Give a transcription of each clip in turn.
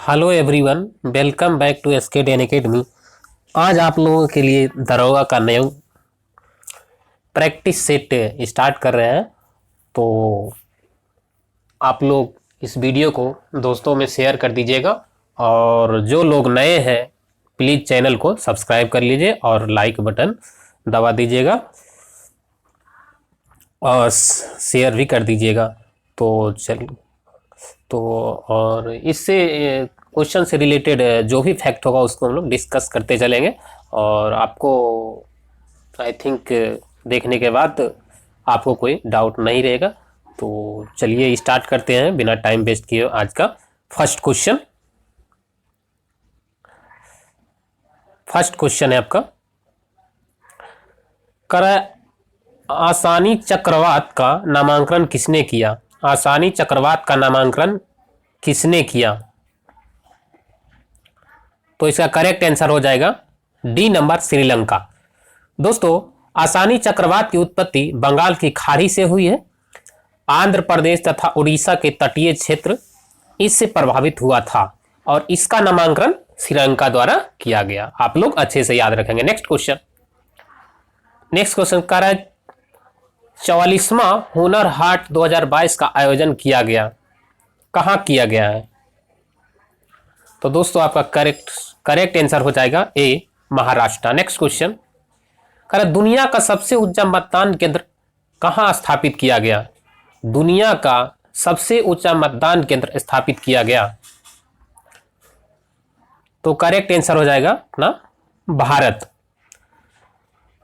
Hello everyone, welcome back to SK10 academy. आज आप लोगों के लिए दरोगा का नया प्रैक्टिस सेट स्टार्ट कर रहे हैं। तो आप लोग इस वीडियो को दोस्तों में शेयर कर दीजिएगा और जो लोग नए हैं प्लीज़ चैनल को सब्सक्राइब कर लीजिए और लाइक बटन दबा दीजिएगा और शेयर भी कर दीजिएगा। तो और इससे क्वेश्चन से रिलेटेड जो भी फैक्ट होगा उसको हम लोग डिस्कस करते चलेंगे और आपको आई थिंक देखने के बाद आपको कोई डाउट नहीं रहेगा। तो चलिए स्टार्ट करते हैं बिना टाइम वेस्ट किए। आज का फर्स्ट क्वेश्चन है आपका, आसानी चक्रवात का नामांकन किसने किया? आसानी चक्रवात का नामांकन किसने किया? तो इसका करेक्ट आंसर हो जाएगा डी नंबर, श्रीलंका। दोस्तों, आसानी चक्रवात की उत्पत्ति बंगाल की खाड़ी से हुई है। आंध्र प्रदेश तथा उड़ीसा के तटीय क्षेत्र इससे प्रभावित हुआ था और इसका नामांकन श्रीलंका द्वारा किया गया। आप लोग अच्छे से याद रखेंगे। नेक्स्ट क्वेश्चन कर रहा है 44वां हुनर हाट 2022 का आयोजन किया गया, कहाँ किया गया है? तो दोस्तों आपका करेक्ट आंसर हो जाएगा ए, महाराष्ट्र। नेक्स्ट क्वेश्चन कर दुनिया का सबसे ऊंचा मतदान केंद्र कहाँ स्थापित किया गया? दुनिया का सबसे ऊंचा मतदान केंद्र स्थापित किया गया। तो करेक्ट आंसर हो जाएगा ना, भारत।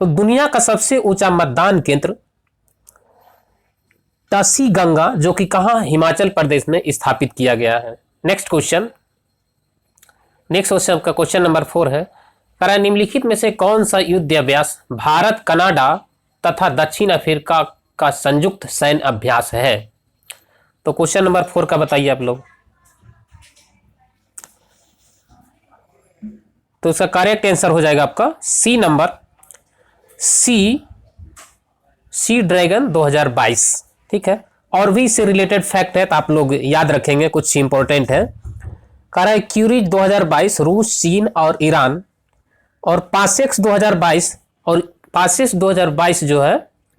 तो दुनिया का सबसे ऊंचा मतदान केंद्र तसी गंगा, जो कि कहां, हिमाचल प्रदेश में स्थापित किया गया है। नेक्स्ट क्वेश्चन का क्वेश्चन नंबर 4 है, करा निम्नलिखित में से कौन सा युद्ध अभ्यास भारत, कनाडा तथा दक्षिण अफ्रीका का संयुक्त सैन्य अभ्यास है? तो क्वेश्चन नंबर 4 का बताइए आप लोग। तो इसका करेक्ट आंसर हो जाएगा आपका सी नंबर, सी ड्रैगन 2022। ठीक है, और भी इससे रिलेटेड फैक्ट है तो आप लोग याद रखेंगे, कुछ इंपॉर्टेंट है। कह रहा है क्यूरीज 2022 रूस, चीन और ईरान, और पासेक्स 2022 जो है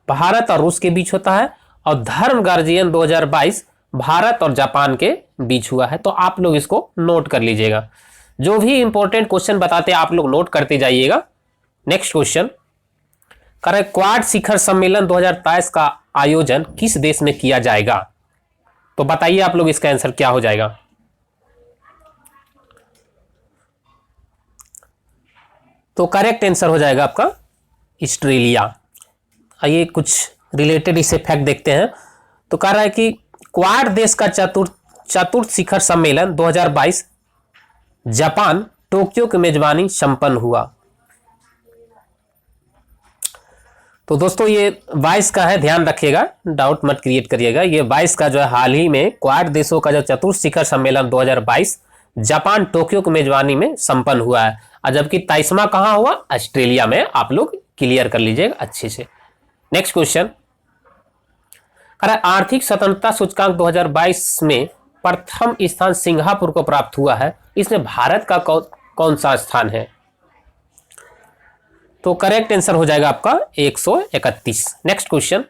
भारत और रूस के बीच होता है, और धर्म गार्जियन 2022 भारत और जापान के बीच हुआ है। तो आप लोग इसको नोट कर लीजिएगा। जो भी इंपॉर्टेंट क्वेश्चन बताते हैं आप लोग नोट करते जाइएगा। नेक्स्ट क्वेश्चन कह रहा है क्वाड शिखर सम्मेलन 2023 का आयोजन किस देश में किया जाएगा? तो बताइए आप लोग इसका आंसर क्या हो जाएगा? तो करेक्ट आंसर हो जाएगा आपका ऑस्ट्रेलिया। आइए कुछ रिलेटेड इसे फैक्ट देखते हैं। तो कह रहा है कि क्वाड देश का चतुर्थ शिखर सम्मेलन 2022 जापान, टोक्यो की मेजबानी संपन्न हुआ। तो दोस्तों ये 22 का है, ध्यान रखिएगा, डाउट मत क्रिएट करिएगा। ये 22 का जो है हाल ही में क्वाड देशों का जो चतुर्थ शिखर सम्मेलन 2022 जापान, टोक्यो की मेजबानी में संपन्न हुआ है, और जबकि 23वां कहाँ हुआ? ऑस्ट्रेलिया में। आप लोग क्लियर कर लीजिएगा अच्छे से। नेक्स्ट क्वेश्चन, आर्थिक स्वतंत्रता सूचकांक 2022 में प्रथम स्थान सिंगापुर को प्राप्त हुआ है। इसमें भारत का कौन सा स्थान है? तो करेक्ट आंसर हो जाएगा आपका 131। नेक्स्ट क्वेश्चन,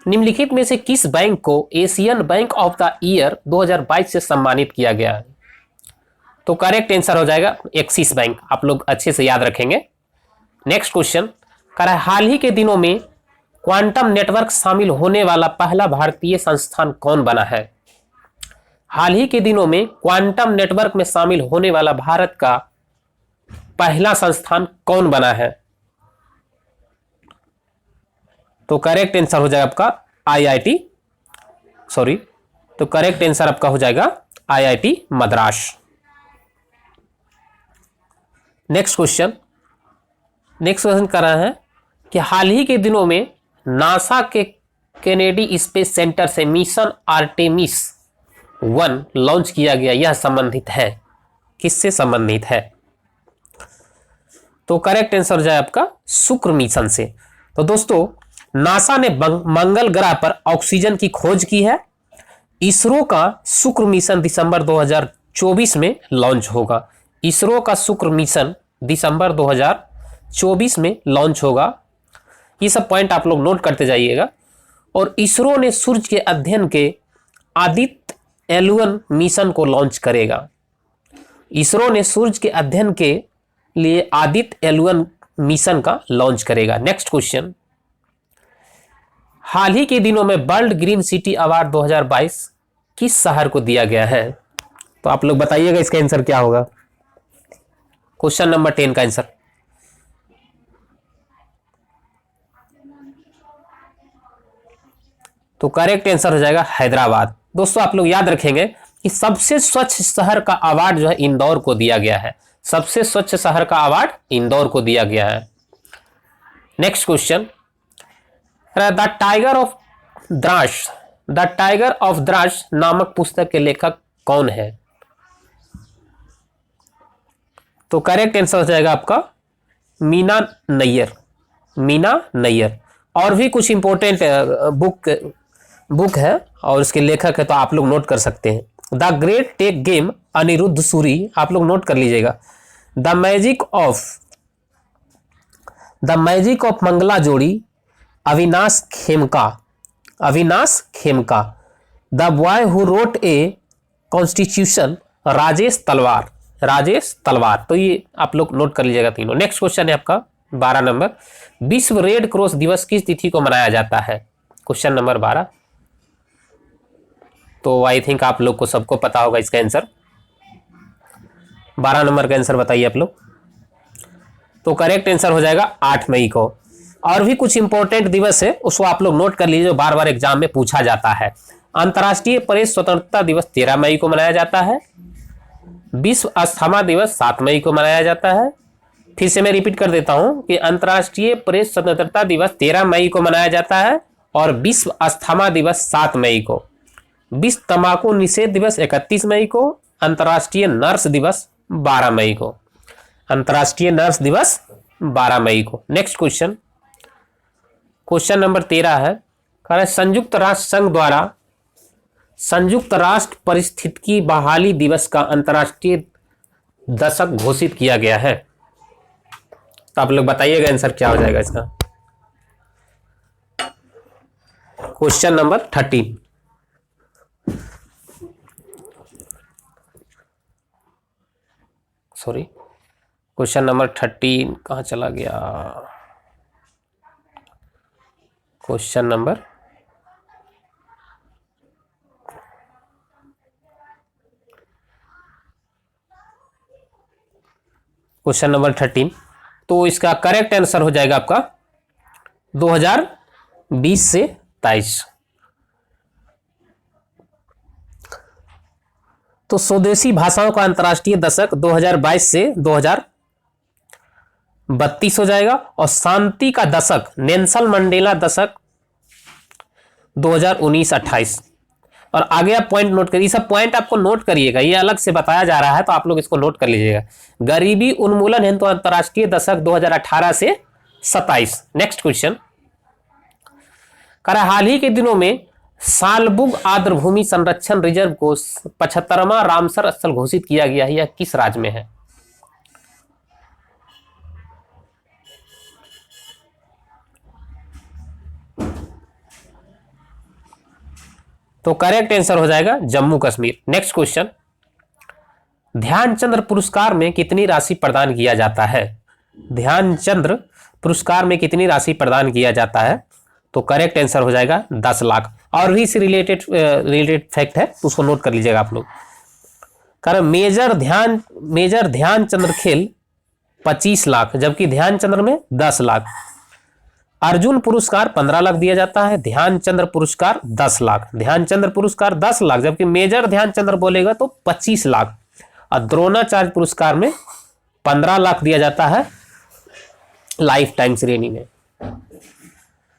निम्नलिखित में से किस बैंक को Asian bank of the year 2022 से सम्मानित किया गया है? तो करेक्ट आंसर हो जाएगा एक्सिस बैंक। आप लोग अच्छे से याद रखेंगे। नेक्स्ट क्वेश्चन कह रहा है हाल ही के दिनों में क्वांटम नेटवर्क शामिल होने वाला पहला भारतीय संस्थान कौन बना है? हाल ही के दिनों में क्वांटम नेटवर्क में शामिल होने वाला भारत का पहला संस्थान कौन बना है? तो करेक्ट आंसर हो जाएगा आपका तो करेक्ट आंसर आपका हो जाएगा IIT मद्रास। नेक्स्ट क्वेश्चन कर रहा है कि हाल ही के दिनों में नासा के केनेडी स्पेस सेंटर से मिशन आर्टेमिस 1 लॉन्च किया गया, यह संबंधित है, किससे संबंधित है? तो करेक्ट आंसर हो जाए आपका शुक्र मिशन से। तो दोस्तों नासा ने मंगल ग्रह पर ऑक्सीजन की खोज की है। इसरो का शुक्र मिशन दिसंबर 2024 में लॉन्च होगा। इसरो का शुक्र मिशन दिसंबर 2024 में लॉन्च होगा। ये सब पॉइंट आप लोग नोट करते जाइएगा। और इसरो ने सूर्य के अध्ययन के आदित्य L1 मिशन को लॉन्च करेगा। इसरो ने सूर्य के अध्ययन के लिए आदित्य L1 मिशन का लॉन्च करेगा। नेक्स्ट क्वेश्चन, हाल ही के दिनों में वर्ल्ड ग्रीन सिटी अवार्ड 2022 किस शहर को दिया गया है? तो आप लोग बताइएगा इसका आंसर क्या होगा। क्वेश्चन नंबर 10 का आंसर, तो करेक्ट आंसर हो जाएगा हैदराबाद। दोस्तों आप लोग याद रखेंगे कि सबसे स्वच्छ शहर का अवार्ड जो है इंदौर को दिया गया है। सबसे स्वच्छ शहर का अवार्ड इंदौर को दिया गया है। Next question, the tiger of Dras नामक पुस्तक के लेखक कौन है? तो करेक्ट आंसर हो जाएगा आपका मीना नैयर। मीना नैयर। और भी कुछ इंपॉर्टेंट बुक है और उसके लेखक है, तो आप लोग नोट कर सकते हैं। The great tech game Anirudh Suri, आप लोग नोट कर लीजिएगा। द मैजिक ऑफ मंगला जोड़ी Avinash Khemka. The boy who wrote a constitution Rajesh तलवार। तो ये आप लोग नोट कर लीजिएगा तीनों। नेक्स्ट क्वेश्चन है आपका 12 नंबर, विश्व रेड क्रॉस दिवस किस तिथि को मनाया जाता है? Question number 12। तो आई थिंक आप लोग को सबको पता होगा इसका आंसर। 12 नंबर का आंसर बताइए आप लोग। तो करेक्ट आंसर हो जाएगा 8 मई को। और भी कुछ इंपॉर्टेंट दिवस है, उसको आप लोग नोट कर लीजिए, जो बार बार एग्जाम में पूछा जाता है। अंतर्राष्ट्रीय प्रेस स्वतंत्रता दिवस 13 मई को मनाया जाता है। विश्व अस्थमा दिवस 7 मई को मनाया जाता है। फिर से मैं रिपीट कर देता हूं कि अंतर्राष्ट्रीय प्रेस स्वतंत्रता दिवस 13 मई को मनाया जाता है और विश्व अस्थमा दिवस 7 मई को। विश्व तंबाकू निषेध दिवस 31 मई को। अंतर्राष्ट्रीय नर्स दिवस 12 मई को। अंतर्राष्ट्रीय नर्स दिवस 12 मई को। नेक्स्ट क्वेश्चन, क्वेश्चन नंबर 13 है, संयुक्त राष्ट्र संघ द्वारा संयुक्त राष्ट्र पारिस्थितिकी बहाली दिवस का अंतर्राष्ट्रीय दशक घोषित किया गया है। तो आप लोग बताइएगा आंसर क्या हो जाएगा इसका। Question number 13, sorry question number 13 कहाँ चला गया? Question number 13। तो इसका करेक्ट आंसर हो जाएगा आपका 2020 से 23। तो स्वदेशी भाषाओं का अंतर्राष्ट्रीय दशक 2022 से 2032 हो जाएगा और शांति का दशक नेल्सन मंडेला दशक 2019-28। और आगे आप पॉइंट नोट करिए, सब पॉइंट आपको नोट करिएगा, ये अलग से बताया जा रहा है तो आप लोग इसको नोट कर लीजिएगा। गरीबी उन्मूलन हेतु अंतर्राष्ट्रीय दशक 2018 से 27। नेक्स्ट क्वेश्चन, हाल ही के दिनों में सालबुग आर्द्रभूमि संरक्षण रिजर्व को 75वां रामसर स्थल घोषित किया गया है, यह किस राज्य में है? तो करेक्ट आंसर हो जाएगा जम्मू कश्मीर। नेक्स्ट क्वेश्चन, ध्यानचंद्र पुरस्कार में कितनी राशि प्रदान किया जाता है? ध्यानचंद्र पुरस्कार में कितनी राशि प्रदान किया जाता है? तो करेक्ट आंसर हो जाएगा 10 लाख। और भी इससे रिलेटेड फैक्ट है तो उसको नोट कर लीजिएगा आप लोग। कारण मेजर ध्यानचंद्र खेल 25 लाख, जबकि ध्यानचंद्र में 10 लाख। अर्जुन पुरस्कार 15 लाख दिया जाता है, ध्यानचंद्र पुरस्कार 10 लाख। ध्यानचंद्र पुरस्कार 10 लाख, जबकि मेजर ध्यानचंद्र बोलेगा तो 25 लाख। और द्रोणाचार्य पुरस्कार में 15 लाख दिया जाता है लाइफ टाइम श्रेणी में।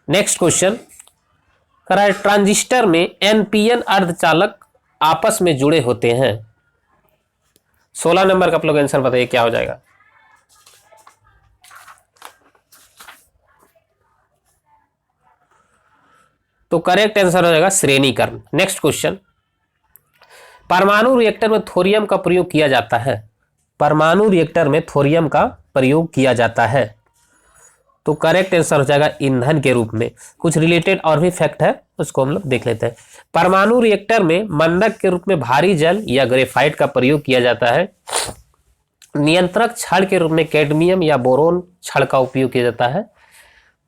नेक्स्ट क्वेश्चन, ट्रांजिस्टर में एनपीएन अर्धचालक आपस में जुड़े होते हैं। 16 नंबर का आप लोग आंसर बताइए क्या हो जाएगा। तो करेक्ट आंसर हो जाएगा श्रेणीकरण। नेक्स्ट क्वेश्चन, परमाणु रिएक्टर में थोरियम का प्रयोग किया जाता है। परमाणु रिएक्टर में थोरियम का प्रयोग किया जाता है। तो करेक्ट आंसर हो जाएगा ईंधन के रूप में। कुछ रिलेटेड और भी फैक्ट है, उसको हम लोग देख लेते हैं। परमाणु रिएक्टर में मंडक के रूप में भारी जल या ग्रेफाइट का प्रयोग किया जाता है। नियंत्रक छड़ के रूप में कैडमियम या बोरोन छड़ का उपयोग किया जाता है।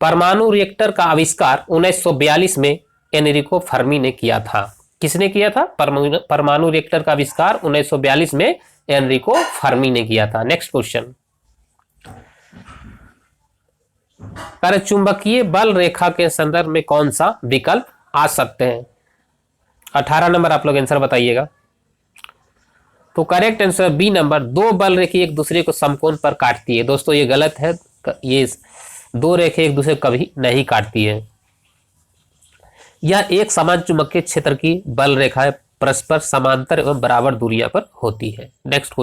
परमाणु रिएक्टर का आविष्कार 1942 में एनरिको फर्मी ने किया था। किसने किया था? परमाणु रिएक्टर का आविष्कार 1942 में एनरिको फर्मी ने किया था। नेक्स्ट क्वेश्चन, चुंबकीय बल रेखा के संदर्भ में कौन सा विकल्प आ सकते हैं? 18 नंबर आप लोग आंसर बताइएगा। तो करेक्ट आंसर बी नंबर, दो बल रेखे एक दूसरे को समकोण पर काटती है। दोस्तों ये गलत है, ये दो रेखे एक दूसरे को कभी नहीं काटती है। यह एक समान चुंबकीय क्षेत्र की बल रेखाएं परस्पर समांतर एवं बराबर दूरियां पर होती है। नेक्स्ट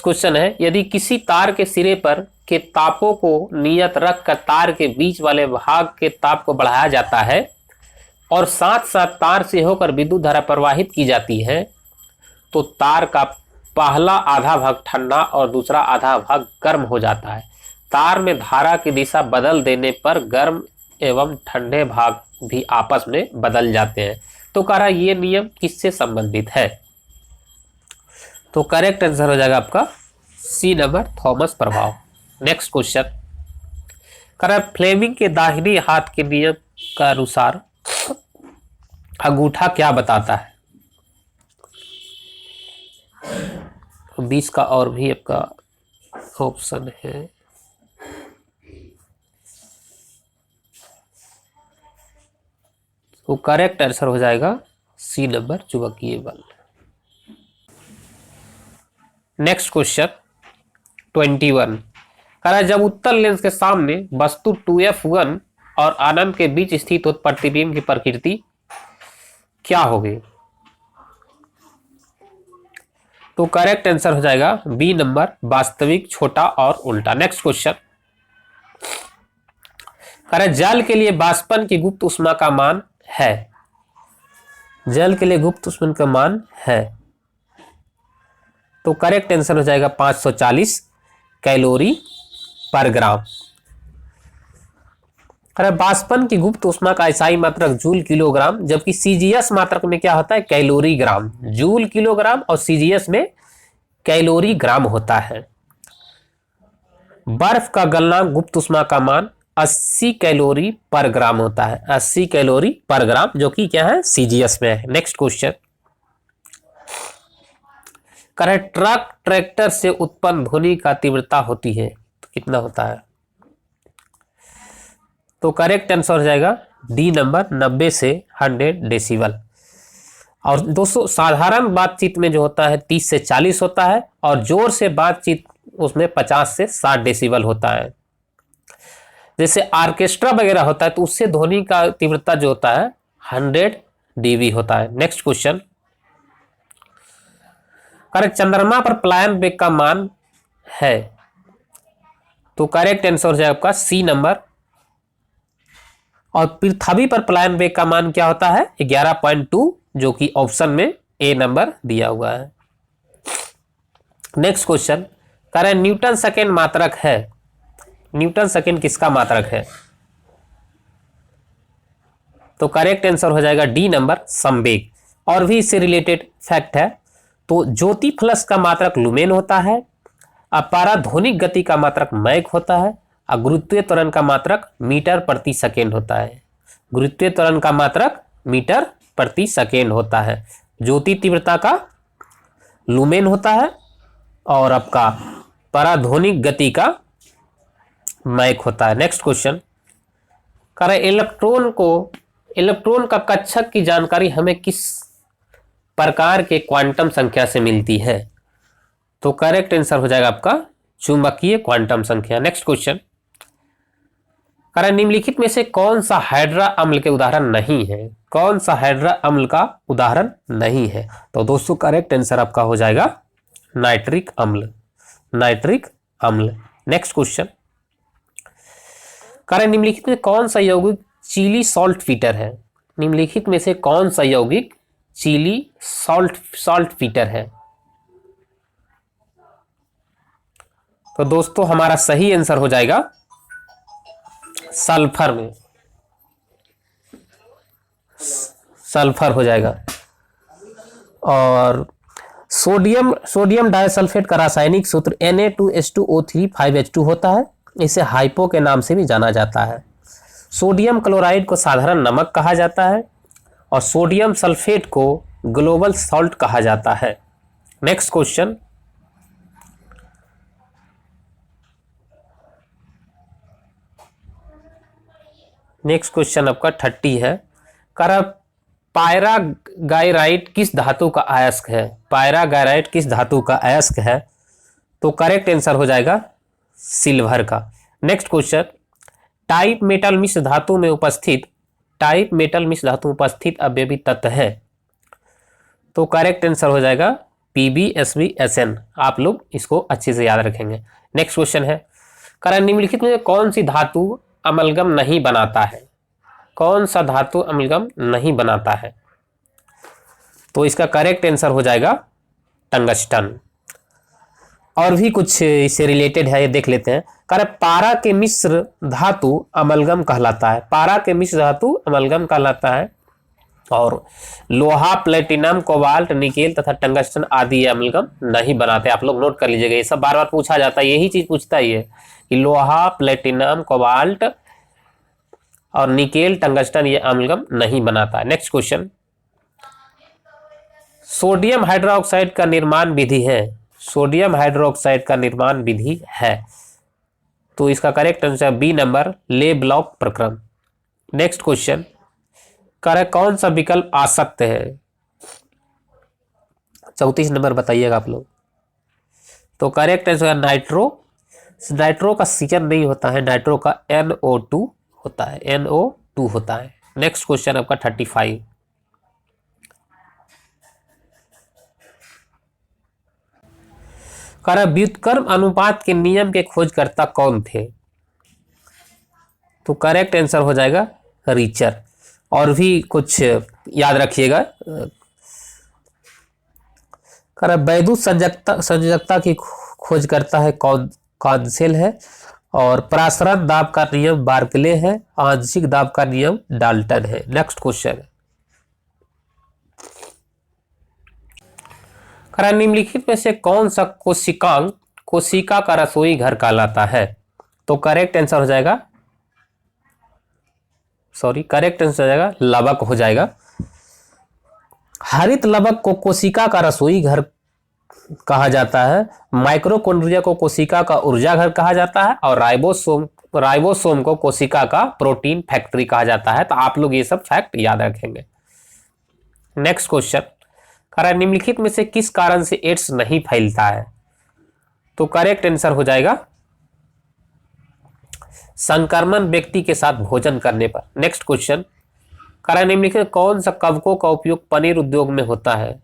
क्वेश्चन है, यदि किसी तार के सिरे पर के तापों को नियत रखकर तार के बीच वाले भाग के ताप को बढ़ाया जाता है और साथ साथ तार से होकर विद्युत धारा प्रवाहित की जाती है, तो तार का पहला आधा भाग ठंडा और दूसरा आधा भाग गर्म हो जाता है। तार में धारा की दिशा बदल देने पर गर्म एवं ठंडे भाग भी आपस में बदल जाते हैं। तो कह रहा ये नियम किससे संबंधित है? तो करेक्ट आंसर हो जाएगा आपका सी नंबर, थॉमस प्रभाव। नेक्स्ट क्वेश्चन, कह रहा फ्लेमिंग के दाहिने हाथ के नियम का अनुसार अंगूठा क्या बताता है? 20 का और भी आपका ऑप्शन है। तो करेक्ट आंसर हो जाएगा सी नंबर, चुंबकीय बल। नेक्स्ट क्वेश्चन 21, कह रहा जब उत्तल लेंस के सामने वस्तु 2f1 और आनंद के बीच स्थित हो प्रतिबिंब की प्रकृति क्या होगी? तो करेक्ट आंसर हो जाएगा बी नंबर, वास्तविक, छोटा और उल्टा। नेक्स्ट क्वेश्चन, कह रहा जल के लिए वाष्पन की गुप्त ऊष्मा का मान है। जल के लिए गुप्त ऊष्मा का मान है। तो करेक्ट आंसर हो जाएगा 540 कैलोरी पर ग्राम। वाष्पन की गुप्त ऊष्मा का एसआई मात्रक जूल किलोग्राम, जबकि सीजीएस मात्रक में क्या होता है? कैलोरी ग्राम। जूल किलोग्राम और सीजीएस में कैलोरी ग्राम होता है। बर्फ का गलनांक गुप्त ऊष्मा का मान 80 कैलोरी पर ग्राम होता है। 80 कैलोरी पर ग्राम, जो कि क्या है? सीजीएस में है। नेक्स्ट क्वेश्चन, ट्रक ट्रैक्टर से उत्पन्न ध्वनि का तीव्रता होती है तो कितना होता है? तो करेक्ट आंसर हो जाएगा डी नंबर, 90 से 100 डेसिबल। और दोस्तों साधारण बातचीत में जो होता है 30 से 40 होता है, और जोर से बातचीत उसमें 50 से 60 डेसिबल होता है। जैसे ऑर्केस्ट्रा वगैरह होता है तो उससे ध्वनि का तीव्रता जो होता है 100 डीबी होता है। नेक्स्ट क्वेश्चन, चंद्रमा पर पलायन वेग का मान है। तो करेक्ट आंसर हो जाएगा आपका सी नंबर। और पृथ्वी पर पलायन वेग का मान क्या होता है? 11.2, जो कि ऑप्शन में ए नंबर दिया हुआ है। नेक्स्ट क्वेश्चन, कह रहे न्यूटन सेकेंड मात्रक है। न्यूटन सेकेंड किसका मात्रक है? तो करेक्ट आंसर हो जाएगा डी नंबर, संवेग। और भी इससे रिलेटेड फैक्ट है, तो ज्योति फ्लक्स का मात्रक लुमेन होता है, अपाराध्वनिक गति का मात्रक मैक होता है, और गुरुत्वीय त्वरण का मात्रक मीटर प्रति सेकेंड होता है। गुरुत्वीय त्वरण का मात्रक मीटर प्रति सेकेंड होता है। ज्योति तीव्रता का लुमेन होता है और आपका पराध्वनिक गति का मैक होता है। नेक्स्ट क्वेश्चन, कह रहे इलेक्ट्रॉन का कक्षक की जानकारी हमें किस प्रकार के क्वांटम संख्या से मिलती है? तो करेक्ट आंसर हो जाएगा आपका चुंबकीय क्वांटम संख्या। नेक्स्ट क्वेश्चन, कह रहे निम्नलिखित में से कौन सा हाइड्रा अम्ल के उदाहरण नहीं है? कौन सा हाइड्रा अम्ल का उदाहरण नहीं है? तो दोस्तों करेक्ट आंसर आपका हो जाएगा नाइट्रिक अम्ल। नाइट्रिक अम्ल। नेक्स्ट क्वेश्चन, कह रहे निम्नलिखित में कौन सा यौगिक चिली सॉल्ट फीटर है? निम्नलिखित में से कौन सा यौगिक चीली सॉल्ट पीटर है। तो दोस्तों हमारा सही आंसर हो जाएगा सल्फर में, सल्फर हो जाएगा। और सोडियम डाइसल्फेट का रासायनिक सूत्र Na2H2O3 5H2 होता है। इसे हाइपो के नाम से भी जाना जाता है। सोडियम क्लोराइड को साधारण नमक कहा जाता है और सोडियम सल्फेट को ग्लोबल सॉल्ट कहा जाता है। नेक्स्ट क्वेश्चन, आपका 30 है। पायरागायराइट किस धातु का अयस्क है? पायरागायराइट किस धातु का अयस्क है? तो करेक्ट आंसर हो जाएगा सिल्वर का। नेक्स्ट क्वेश्चन, टाइप मेटल मिश्र धातु में उपस्थित अवयवी तत्व है। तो करेक्ट आंसर हो जाएगा PbSbSn। आप लोग इसको अच्छे से याद रखेंगे। नेक्स्ट क्वेश्चन है, निम्नलिखित में कौन सी धातु अमलगम नहीं बनाता है? कौन सा धातु अमलगम नहीं बनाता है? तो इसका करेक्ट आंसर हो जाएगा टंगस्टन। और भी कुछ इससे रिलेटेड है, ये देख लेते हैं। पारा के मिश्र धातु अमलगम कहलाता है। पारा के मिश्र धातु अमलगम कहलाता है। और लोहा, प्लेटिनम, कोबाल्ट, निकेल तथा टंगस्टन आदि अमलगम नहीं बनाते। आप लोग नोट कर लीजिएगा, ये सब बार बार पूछा जाता है, यही चीज पूछता ही है कि लोहा, प्लेटिनम, कोबाल्ट और निकेल, टंगस्टन ये अमलगम नहीं बनाता है। नेक्स्ट क्वेश्चन, सोडियम हाइड्रोक्साइड का निर्माण विधि है। सोडियम हाइड्रोक्साइड का निर्माण विधि है। तो इसका करेक्ट आंसर बी नंबर, ले ब्लॉक प्रक्रम। नेक्स्ट क्वेश्चन, कौन सा विकल्प आसक्त है? 34 नंबर बताइएगा आप लोग। तो करेक्ट आंसर नाइट्रो का सीजन नहीं होता है, नाइट्रो का NO2 होता है, NO2 होता है। नेक्स्ट क्वेश्चन आपका 35, व्युत्क्रम अनुपात के नियम के खोजकर्ता कौन थे? तो करेक्ट आंसर हो जाएगा रीचर। और भी कुछ याद रखिएगा। वैद्युत संयोजकता की खोजकर्ता है कौंसिल है। और प्रासरण दाब का नियम बार्कले है। आंशिक दाब का नियम डाल्टन है। नेक्स्ट क्वेश्चन, निम्नलिखित में से कौन सा कोशिका का रसोई घर कहलाता है? तो करेक्ट आंसर हो जाएगा लवक हो जाएगा। हरित लवक को कोशिका का रसोई घर कहा जाता है। माइक्रोकॉन्ड्रिया को कोशिका का ऊर्जा घर कहा जाता है। और राइबोसोम को कोशिका का प्रोटीन फैक्ट्री कहा जाता है। तो आप लोग ये सब फैक्ट याद रखेंगे। नेक्स्ट क्वेश्चन, निम्नलिखित में से किस कारण से एड्स नहीं फैलता है? तो करेक्ट आंसर हो जाएगा संक्रमण व्यक्ति के साथ भोजन करने पर। नेक्स्ट क्वेश्चन, निम्नलिखित कौन सा कवकों का उपयोग पनीर उद्योग में होता है?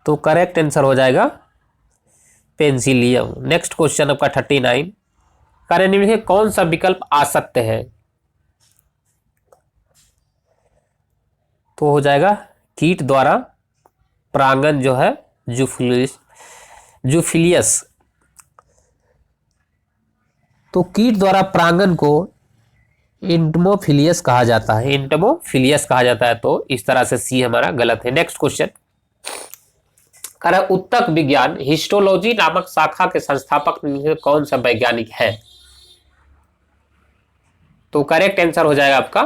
तो करेक्ट आंसर हो जाएगा पेंसिलियम। नेक्स्ट क्वेश्चन आपका 39, निम्नलिखित कौन सा विकल्प आसक्त है? तो हो जाएगा कीट द्वारा परागण जो है जूफिलियस। तो कीट द्वारा परागण को इंटमोफिलियस कहा जाता है। तो इस तरह से सी हमारा गलत है। नेक्स्ट क्वेश्चन, उत्तक विज्ञान हिस्टोलॉजी नामक शाखा के संस्थापक कौन सा वैज्ञानिक है? तो करेक्ट आंसर हो जाएगा आपका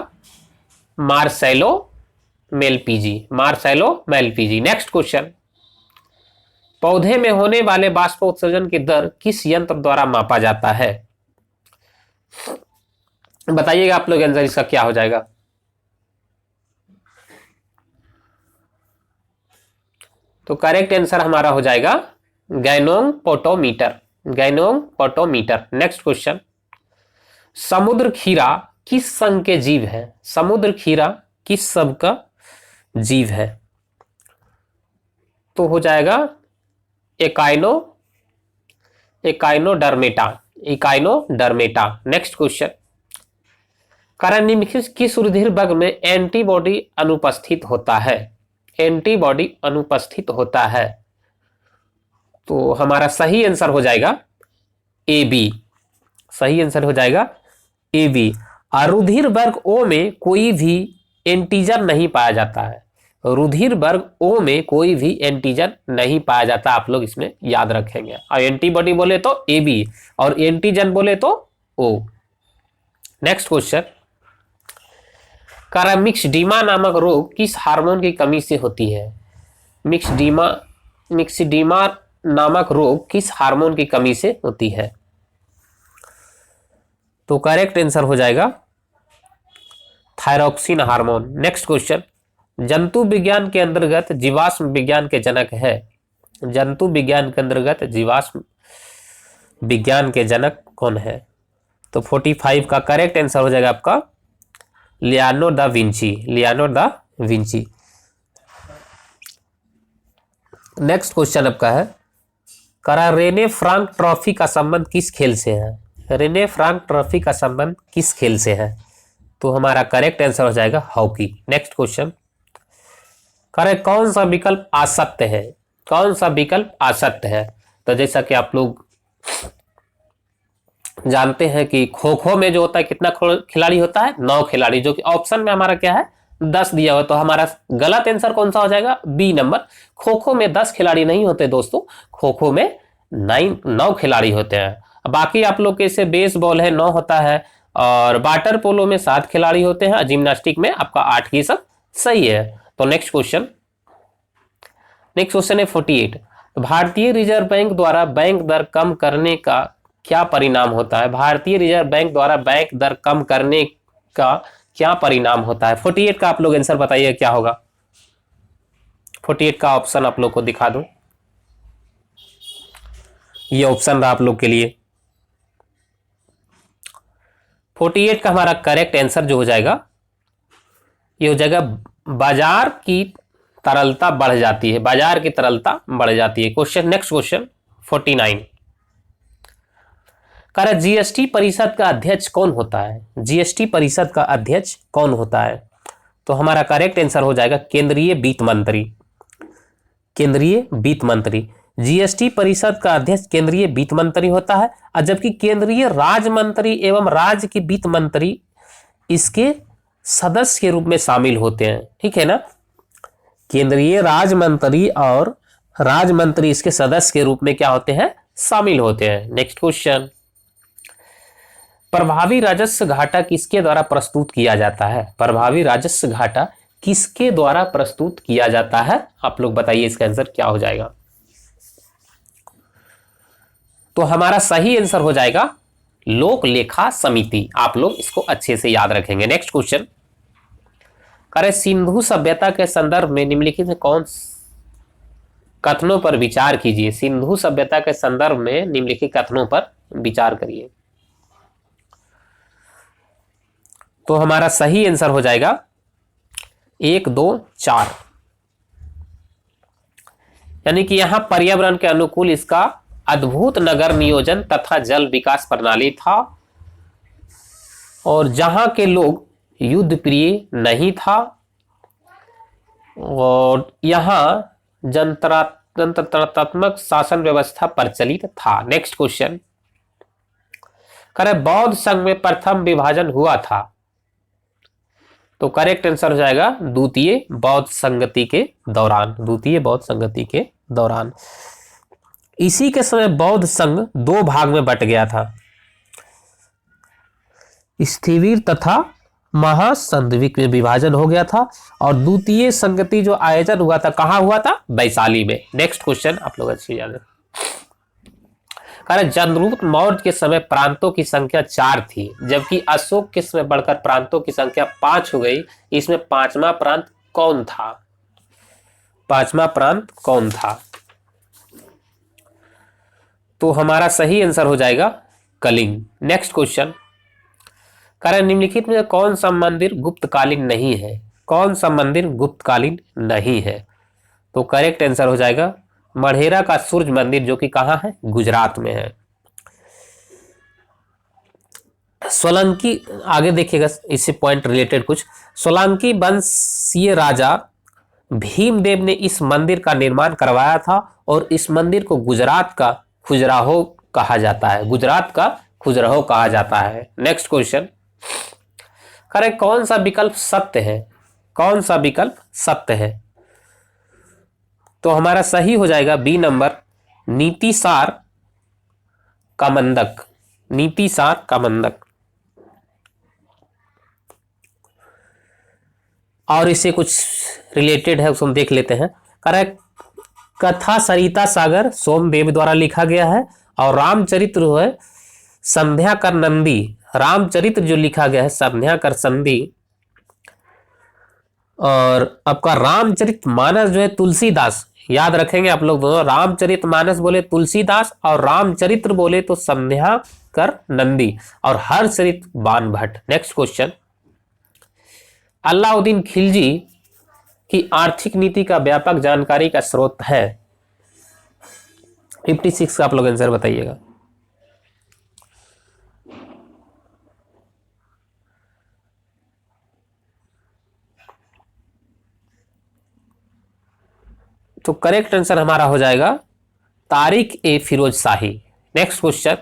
मार्सेलो मेलपीजी। नेक्स्ट क्वेश्चन, पौधे में होने वाले बाष्पोत्सर्जन की दर किस यंत्र द्वारा मापा जाता है? बताइएगा आप लोग आंसर इसका क्या हो जाएगा। तो करेक्ट आंसर हमारा हो जाएगा गैनोंगपोटोमीटर। नेक्स्ट क्वेश्चन, समुद्र खीरा किस संघ के जीव है? समुद्र खीरा किस संघ का जीव है? तो हो जाएगा इकाइनोडर्मेटा। नेक्स्ट क्वेश्चन, कारण निम्नलिखित किस रुधिर वर्ग में एंटीबॉडी अनुपस्थित होता है? एंटीबॉडी अनुपस्थित होता है, तो हमारा सही आंसर हो जाएगा ए बी। सही आंसर हो जाएगा ए बी। रुधिर वर्ग ओ में कोई भी एंटीजन नहीं पाया जाता है। रुधिर वर्ग ओ में कोई भी एंटीजन नहीं पाया जाता, आप लोग इसमें याद रखेंगे। और एंटीबॉडी बोले तो ए बी और एंटीजन बोले तो ओ। नेक्स्ट क्वेश्चन, मिक्सडीमा नामक रोग किस हार्मोन की कमी से होती है? मिक्सडीमा नामक रोग किस हार्मोन की कमी से होती है? तो करेक्ट आंसर हो जाएगा थायरॉक्सिन हार्मोन। नेक्स्ट क्वेश्चन, जंतु विज्ञान के अंतर्गत जीवाश्म विज्ञान के जनक है। जंतु विज्ञान के अंतर्गत जीवाश्म विज्ञान के जनक कौन है? तो 45 का करेक्ट आंसर हो जाएगा आपका Leonardo da Vinci. Leonardo da Vinci. Next question आपका है, रेने फ्रांक ट्रॉफी का संबंध किस खेल से है? रेने फ्रांक ट्रॉफी का संबंध किस खेल से है? तो हमारा करेक्ट आंसर हो जाएगा हॉकी। नेक्स्ट क्वेश्चन, कौन सा विकल्प असत्य है? कौन सा विकल्प असत्य है? तो जैसा कि आप लोग जानते हैं कि खो खो में जो होता है कितना खिलाड़ी होता है? 9 खिलाड़ी, जो कि ऑप्शन में हमारा क्या है 10 दिया हुआ। तो हमारा गलत आंसर कौन सा हो जाएगा? B number. खो खो में 10 खिलाड़ी नहीं होते दोस्तों, खो खो में 9 खिलाड़ी होते हैं। बाकी आप लोग के से बेसबॉल है 9 होता है, और वाटर पोलो में 7 खिलाड़ी होते हैं, जिम्नास्टिक में आपका 8 की सब सही है। तो नेक्स्ट क्वेश्चन है 48। भारतीय रिजर्व बैंक द्वारा बैंक दर कम करने का क्या परिणाम होता है? भारतीय रिजर्व बैंक द्वारा बैंक दर कम करने का क्या परिणाम होता है? 48 का आप लोग आंसर बताइए क्या होगा? 48 का ऑप्शन आप लोग को दिखा दूं, ये ऑप्शन रहा आप लोग के लिए। 48 का हमारा करेक्ट आंसर जो हो जाएगा, ये हो जाएगा बाजार की तरलता बढ़ जाती है। बाजार की तरलता बढ़ जाती है। Question, next question 49। जीएसटी परिषद का अध्यक्ष कौन होता है? जीएसटी परिषद का अध्यक्ष कौन होता है? तो हमारा करेक्ट आंसर हो जाएगा केंद्रीय वित्त मंत्री। केंद्रीय वित्त मंत्री। जीएसटी परिषद का अध्यक्ष केंद्रीय वित्त मंत्री होता है, और जबकि केंद्रीय राज्य मंत्री एवं राज्य के वित्त मंत्री इसके सदस्य के रूप में शामिल होते हैं। ठीक है ना? केंद्रीय राज्य मंत्री और राज्य मंत्री इसके सदस्य के रूप में क्या होते हैं? शामिल होते हैं। नेक्स्ट क्वेश्चन, प्रभावी राजस्व घाटा किसके द्वारा प्रस्तुत किया जाता है? प्रभावी राजस्व घाटा किसके द्वारा प्रस्तुत किया जाता है? आप लोग बताइए इसका आंसर क्या हो जाएगा? तो हमारा सही आंसर हो जाएगा लोक लेखा समिति। आप लोग इसको अच्छे से याद रखेंगे। नेक्स्ट क्वेश्चन, सिंधु सभ्यता के संदर्भ में निम्नलिखित में कौन कथनों पर विचार कीजिए? सिंधु सभ्यता के संदर्भ में निम्नलिखित कथनों पर विचार करिए। तो हमारा सही आंसर हो जाएगा 1, 2, 4। यानी कि यहां पर्यावरण के अनुकूल इसका अद्भुत नगर नियोजन तथा जल विकास प्रणाली था, और जहां के लोग युद्ध प्रिय नहीं था, और यहां जनतंत्रात्मक शासन व्यवस्था प्रचलित था। नेक्स्ट क्वेश्चन, बौद्ध संघ में प्रथम विभाजन हुआ था? तो करेक्ट आंसर हो जाएगा द्वितीय बौद्ध संगति के दौरान। द्वितीय बौद्ध संगति के दौरान। इसी के समय बौद्ध संघ 2 भाग में बट गया था, स्थविर तथा महासंधिविक में विभाजन हो गया था, और द्वितीय संगति जो आयोजन हुआ था कहां हुआ था? वैशाली में। नेक्स्ट क्वेश्चन आप लोग अच्छी याद रखें। चंद्रगुप्त मौर्य के समय प्रांतों की संख्या 4 थी, जबकि अशोक के समय बढ़कर प्रांतों की संख्या 5 हो गई। इसमें 5वां प्रांत कौन था? 5वां प्रांत कौन था? तो हमारा सही आंसर हो जाएगा कलिंग। नेक्स्ट क्वेश्चन, निम्नलिखित में कौन सा मंदिर गुप्तकालीन नहीं है? कौन सा मंदिर गुप्तकालीन नहीं है? तो करेक्ट आंसर हो जाएगा मढ़ेरा का सूर्य मंदिर, जो कि कहां है? गुजरात में है। सोलंकी, आगे देखिएगा इससे पॉइंट रिलेटेड कुछ। सोलंकी वंशीय राजा भीमदेव ने इस मंदिर का निर्माण करवाया था और इस मंदिर को गुजरात का खजुराहो कहा जाता है, गुजरात का खजुराहो कहा जाता है। नेक्स्ट क्वेश्चन, करें कौन सा विकल्प सत्य है, कौन सा विकल्प सत्य है? तो हमारा सही हो जाएगा बी नंबर, नीतिसार का मंदक, नीतिसार का मंदक। और इससे कुछ रिलेटेड है उसको हम देख लेते हैं। करेक्ट, कथा सरिता सागर सोमदेव द्वारा लिखा गया है और रामचरित्र जो है संध्याकर नंदी, रामचरित्र जो लिखा गया है संध्याकर संधि, और आपका रामचरित मानस जो है तुलसीदास, याद रखेंगे आप लोग दोनों, रामचरित मानस बोले तुलसीदास और रामचरित्र बोले तो संध्याकर नंदी और हर्षचरित बाणभट्ट। नेक्स्ट क्वेश्चन, अलाउद्दीन खिलजी की आर्थिक नीति का व्यापक जानकारी का स्रोत है। 56 का आप लोग आंसर बताइएगा। तो करेक्ट आंसर हमारा हो जाएगा तारिक ए फिरोज शाही। नेक्स्ट क्वेश्चन,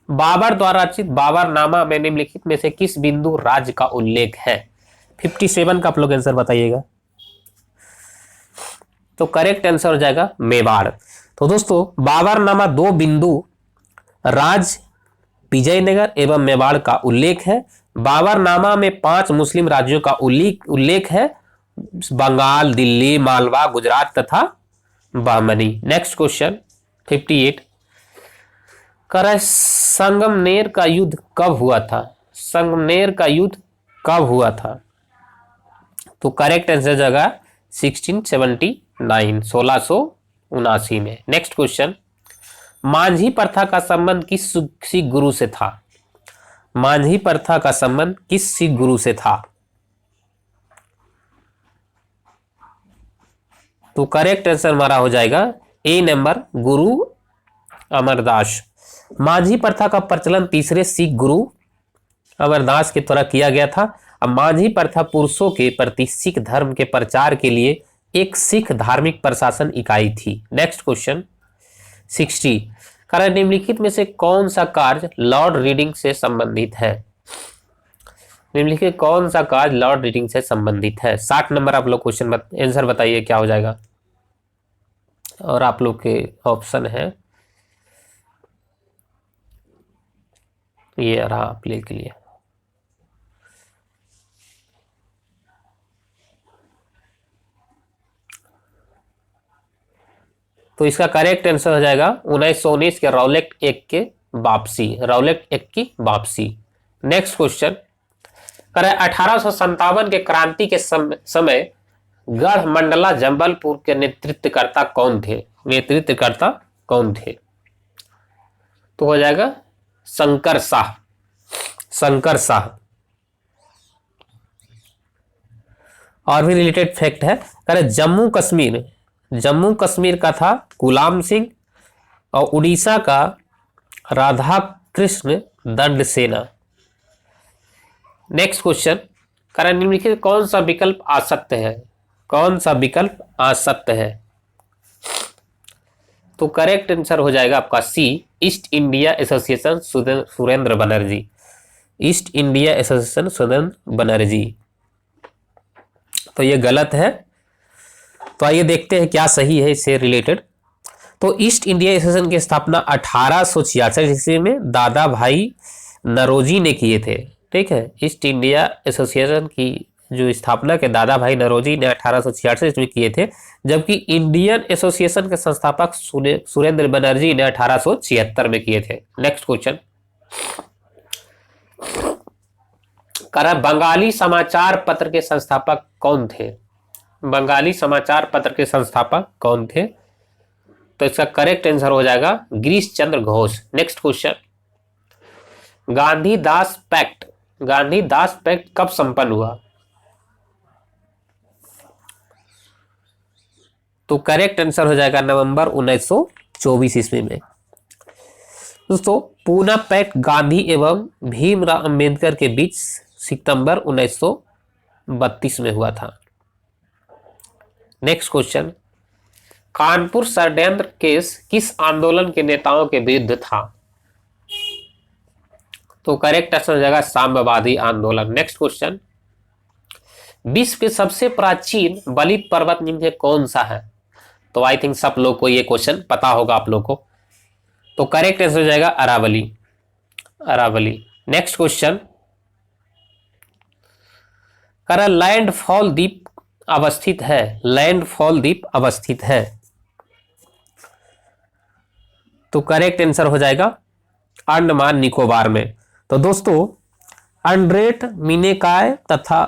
बाबर द्वारा रचित बाबरनामा में निम्नलिखित में से किस बिंदु राज्य का उल्लेख है? 57 का आप लोग आंसर बताइएगा। तो करेक्ट आंसर हो जाएगा मेवाड़। तो दोस्तों बाबरनामा 2 बिंदु राज्य विजयनगर एवं मेवाड़ का उल्लेख है। बाबरनामा में 5 मुस्लिम राज्यों का उल्लेख है, बंगाल, दिल्ली, मालवा, गुजरात तथा बामनी। नेक्स्ट क्वेश्चन 58, संगमनेर का युद्ध कब हुआ था? संगमनेर का युद्ध कब हुआ था? तो करेक्ट आंसर जगह 1679, 1679 में। नेक्स्ट क्वेश्चन, मांझी प्रथा का संबंध किस सिख गुरु से था? मांझी प्रथा का संबंध किस सिख गुरु से था? तो करेक्ट आंसर हमारा हो जाएगा ए नंबर, गुरु अमरदास। मांझी प्रथा का प्रचलन तीसरे सिख गुरु अमरदास के द्वारा किया गया था। अब मांझी प्रथा पुरुषों के प्रति सिख धर्म के प्रचार के लिए एक सिख धार्मिक प्रशासन इकाई थी। नेक्स्ट क्वेश्चन 60, कारण निम्नलिखित में से कौन सा कार्य लॉर्ड रीडिंग से संबंधित है? निम्नलिखित कौन सा कार्य लॉर्ड रीडिंग से संबंधित है? 60 नंबर आप लोग क्वेश्चन आंसर बताइए क्या हो जाएगा। और आप लोग के ऑप्शन है ये रहा प्ले के लिए। तो इसका करेक्ट आंसर हो जाएगा 1919 के रौलेट एक्ट के वापसी, रौलेट एक्ट की वापसी। नेक्स्ट क्वेश्चन, 1857 के क्रांति के समय गढ़मंडला जबलपुर के नेतृत्वकर्ता कौन थे? नेतृत्वकर्ता कौन थे? तो हो जाएगा शंकर शाह, शंकर शाह। और भी रिलेटेड फैक्ट है, जम्मू कश्मीर, जम्मू कश्मीर का था गुलाम सिंह और उड़ीसा का राधा कृष्ण दंड सेना। नेक्स्ट क्वेश्चन, कारण निम्नलिखित कौन सा विकल्प असत्य है? कौन सा विकल्प असत्य है? तो करेक्ट आंसर हो जाएगा आपका C, East India Association Surendra Banerjee, East India Association Surendra Banerjee. तो ये गलत है। तो आइए देखते हैं क्या सही है इससे रिलेटेड। तो ईस्ट इंडिया एसोसिएशन की स्थापना 1866 ईस्वी में दादा भाई नरोजी ने किए थे। ठीक है, ईस्ट इंडिया एसोसिएशन की जो स्थापना के दादा भाई नरोजी ने 1866 ईस्वी में किए थे, जबकि इंडियन एसोसिएशन के संस्थापक सुरेंद्र बनर्जी ने 1876 में किए थे। नेक्स्ट क्वेश्चन, बंगाली समाचार पत्र के संस्थापक कौन थे? बंगाली समाचार पत्र के संस्थापक कौन थे? तो इसका करेक्ट आंसर हो जाएगा Girish Chandra Ghosh. Next question, Gandhidas pact, Gandhidas pact कब संपन्न हुआ? तो करेक्ट आंसर हो जाएगा नवंबर 1924 ईस्वी में। दोस्तों पूना पैक्ट गांधी एवं भीमराव अंबेडकर के बीच सितंबर 1932 में हुआ था। नेक्स्ट क्वेश्चन, कानपुर षड्यंत्र केस किस आंदोलन के नेताओं के विरुद्ध था? तो करेक्ट आंसर हो जाएगा साम्यवादी आंदोलन। नेक्स्ट क्वेश्चन, विश्व के सबसे प्राचीन बलित पर्वत निम्न में कौन सा है? तो आई थिंक सब लोग को ये क्वेश्चन पता होगा आप लोग को। तो करेक्ट आंसर हो जाएगा Aravalli, Aravalli. Next question, landfall द्वीप अवस्थित है, लैंडफॉल द्वीप अवस्थित है। तो करेक्ट आंसर हो जाएगा अंडमान निकोबार में। तो दोस्तों अंड्रेट मिनेकाय तथा